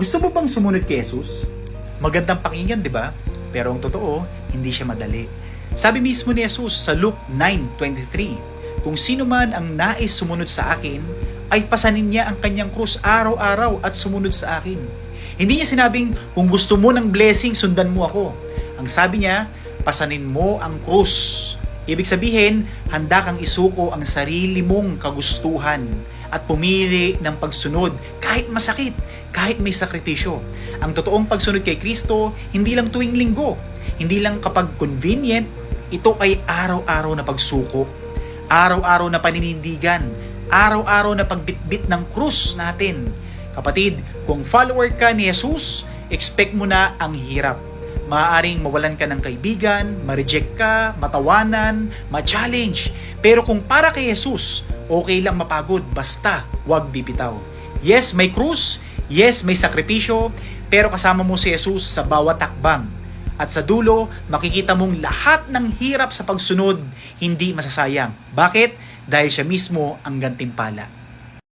Gusto mo bang sumunod kay Jesus? Magandang pakinggan, di ba? Pero ang totoo, hindi siya madali. Sabi mismo ni Jesus sa Luke 9:23, kung sino man ang nais sumunod sa akin, ay pasanin niya ang kanyang krus araw-araw at sumunod sa akin. Hindi niya sinabing, kung gusto mo ng blessing, sundan mo ako. Ang sabi niya, pasanin mo ang krus. Ibig sabihin, handa kang isuko ang sarili mong kagustuhan at pumili ng pagsunod kahit masakit, kahit may sakripisyo. Ang totoong pagsunod kay Kristo, hindi lang tuwing linggo, hindi lang kapag convenient, ito ay araw-araw na pagsuko, araw-araw na paninindigan, araw-araw na pagbitbit ng krus natin. Kapatid, kung follower ka ni Jesus, expect mo na ang hirap. Maaaring mawalan ka ng kaibigan, ma-reject ka, matawanan, ma-challenge. Pero kung para kay Jesus, okay lang mapagod, basta wag bibitaw. Yes, may krus, yes, may sakripisyo, pero kasama mo si Jesus sa bawat takbang. At sa dulo, makikita mong lahat ng hirap sa pagsunod, hindi masasayang. Bakit? Dahil siya mismo ang gantimpala.